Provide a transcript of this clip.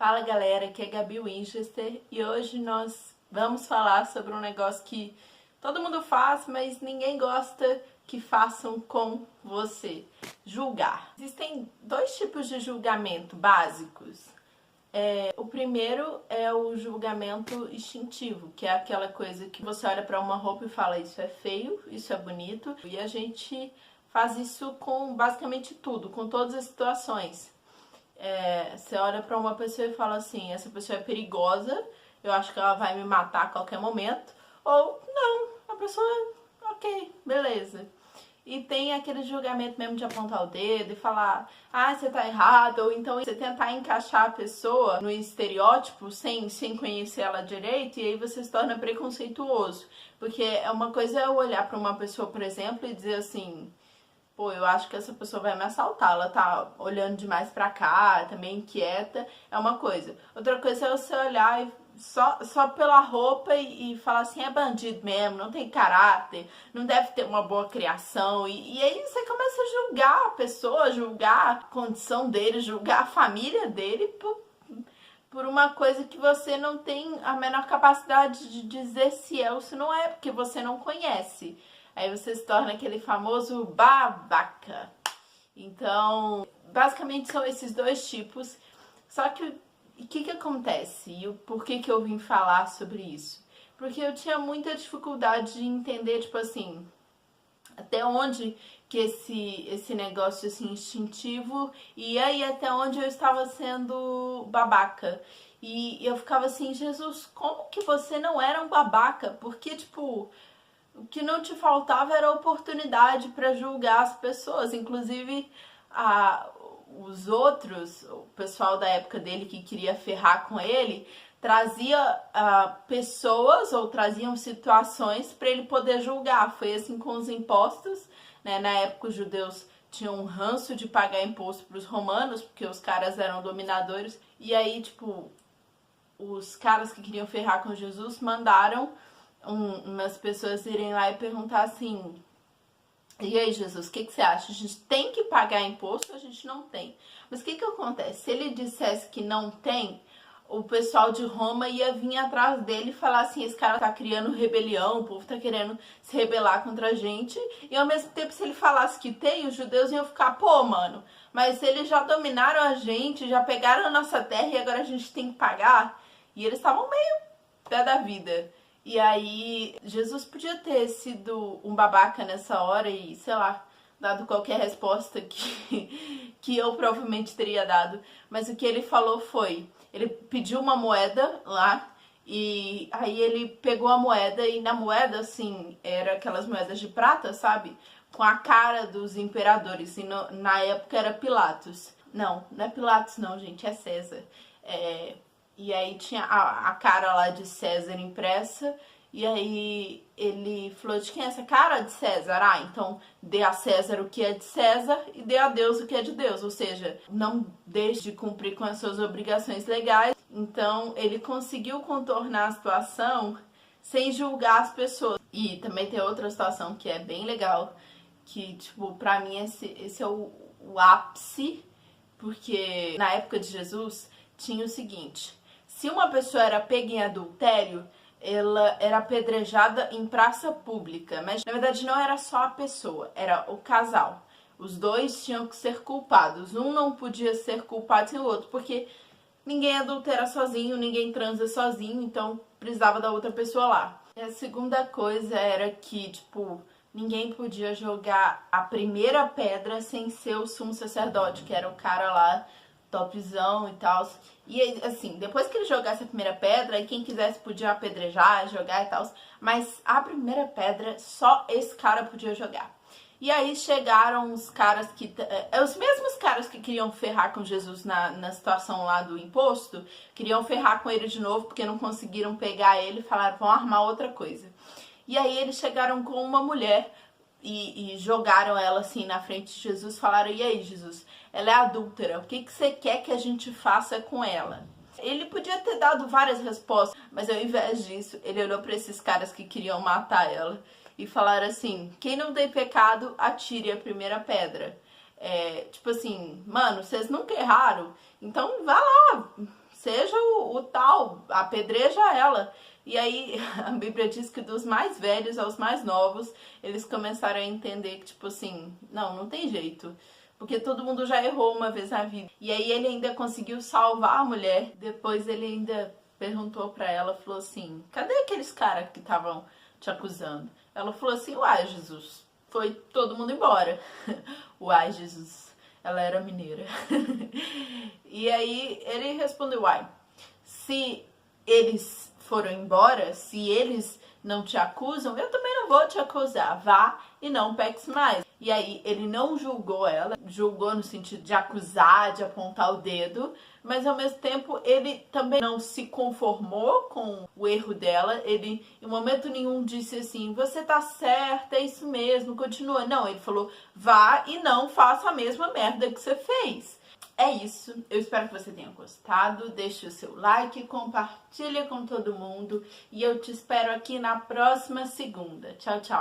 Fala galera, aqui é Gabi Winchester e hoje nós vamos falar sobre um negócio que todo mundo faz, mas ninguém gosta que façam com você: julgar. Existem dois tipos de julgamento básicos. O primeiro é o julgamento instintivo, que é aquela coisa que você olha para uma roupa e fala: isso é feio, isso é bonito, e a gente faz isso com basicamente tudo, com todas as situações. Você olha pra uma pessoa e fala assim: essa pessoa é perigosa, eu acho que ela vai me matar a qualquer momento. Ou não, a pessoa, ok, beleza. E tem aquele julgamento mesmo de apontar o dedo e falar: ah, você tá errado. Ou então você tentar encaixar a pessoa no estereótipo sem conhecer ela direito, e aí você se torna preconceituoso. Porque uma coisa é eu olhar pra uma pessoa, por exemplo, e dizer assim: pô, eu acho que essa pessoa vai me assaltar, ela tá olhando demais pra cá, tá meio inquieta, é uma coisa. Outra coisa é você olhar e só pela roupa e falar assim: é bandido mesmo, não tem caráter, não deve ter uma boa criação. E aí você começa a julgar a pessoa, julgar a condição dele, julgar a família dele por uma coisa que você não tem a menor capacidade de dizer se é ou se não é, porque você não conhece. Aí você se torna aquele famoso babaca. Então, basicamente são esses dois tipos. Só que o que acontece? E o porquê que eu vim falar sobre isso? Porque eu tinha muita dificuldade de entender, tipo assim, até onde que esse negócio assim, instintivo ia e até onde eu estava sendo babaca. E eu ficava assim: Jesus, como que você não era um babaca? Porque, tipo, o que não te faltava era oportunidade para julgar as pessoas. Inclusive, os outros, o pessoal da época dele que queria ferrar com ele, trazia pessoas ou traziam situações para ele poder julgar. Foi assim com os impostos, né? Na época os judeus tinham um ranço de pagar imposto para os romanos, porque os caras eram dominadores. E aí, tipo, os caras que queriam ferrar com Jesus mandaram umas pessoas irem lá e perguntar assim: e aí, Jesus, o que você acha? A gente tem que pagar imposto ou a gente não tem? Mas o que acontece? Se ele dissesse que não tem, o pessoal de Roma ia vir atrás dele e falar assim: esse cara tá criando rebelião, o povo tá querendo se rebelar contra a gente. E ao mesmo tempo, se ele falasse que tem, os judeus iam ficar: pô, mano, mas eles já dominaram a gente, já pegaram a nossa terra e agora a gente tem que pagar? E eles estavam meio pé da vida. E aí, Jesus podia ter sido um babaca nessa hora e, sei lá, dado qualquer resposta que eu provavelmente teria dado. Mas o que ele falou foi: ele pediu uma moeda lá, e aí ele pegou a moeda, e na moeda, assim, era aquelas moedas de prata, sabe? Com a cara dos imperadores, e na época era Pilatos. Não é Pilatos não, gente, é César. E aí tinha a cara lá de César impressa. E aí ele falou: de quem é essa cara? De César. Ah, então dê a César o que é de César e dê a Deus o que é de Deus. Ou seja, não deixe de cumprir com as suas obrigações legais. Então ele conseguiu contornar a situação sem julgar as pessoas. E também tem outra situação que é bem legal, que, tipo, pra mim esse é o ápice. Porque na época de Jesus tinha o seguinte: se uma pessoa era pega em adultério, ela era apedrejada em praça pública. Mas na verdade não era só a pessoa, era o casal. Os dois tinham que ser culpados. Um não podia ser culpado sem o outro, porque ninguém adultera sozinho, ninguém transa sozinho, então precisava da outra pessoa lá. E a segunda coisa era que, tipo, ninguém podia jogar a primeira pedra sem ser o sumo sacerdote, que era o cara lá, topzão e tal. E assim, depois que ele jogasse a primeira pedra, aí quem quisesse podia apedrejar, jogar e tal. Mas a primeira pedra, só esse cara podia jogar. E aí chegaram os caras que... os mesmos caras que queriam ferrar com Jesus na situação lá do imposto, queriam ferrar com ele de novo, porque não conseguiram pegar ele e falaram: vão armar outra coisa. E aí eles chegaram com uma mulher e jogaram ela assim na frente de Jesus, falaram: e aí, Jesus, ela é adúltera, o que você quer que a gente faça com ela? Ele podia ter dado várias respostas, mas ao invés disso, ele olhou para esses caras que queriam matar ela e falaram assim: quem não tem pecado, atire a primeira pedra. Tipo assim, mano, vocês nunca erraram, então vá lá, você o tal, apedreja ela. E aí a Bíblia diz que dos mais velhos aos mais novos, eles começaram a entender que, tipo assim, não tem jeito. Porque todo mundo já errou uma vez na vida. E aí ele ainda conseguiu salvar a mulher. Depois ele ainda perguntou pra ela, falou assim, cadê aqueles caras que estavam te acusando? Ela falou assim, uai, Jesus, foi todo mundo embora. Uai, Jesus, ela era mineira. E aí ele respondeu, uai, se eles foram embora, se eles não te acusam, eu também não vou te acusar. Vá e não peques mais. E aí ele não julgou ela, julgou no sentido de acusar, de apontar o dedo, mas ao mesmo tempo ele também não se conformou com o erro dela. Ele em momento nenhum disse assim, você tá certa, é isso mesmo, continua. Não, ele falou, vá e não faça a mesma merda que você fez. É isso, eu espero que você tenha gostado, deixe o seu like, compartilha com todo mundo e eu te espero aqui na próxima segunda. Tchau, tchau!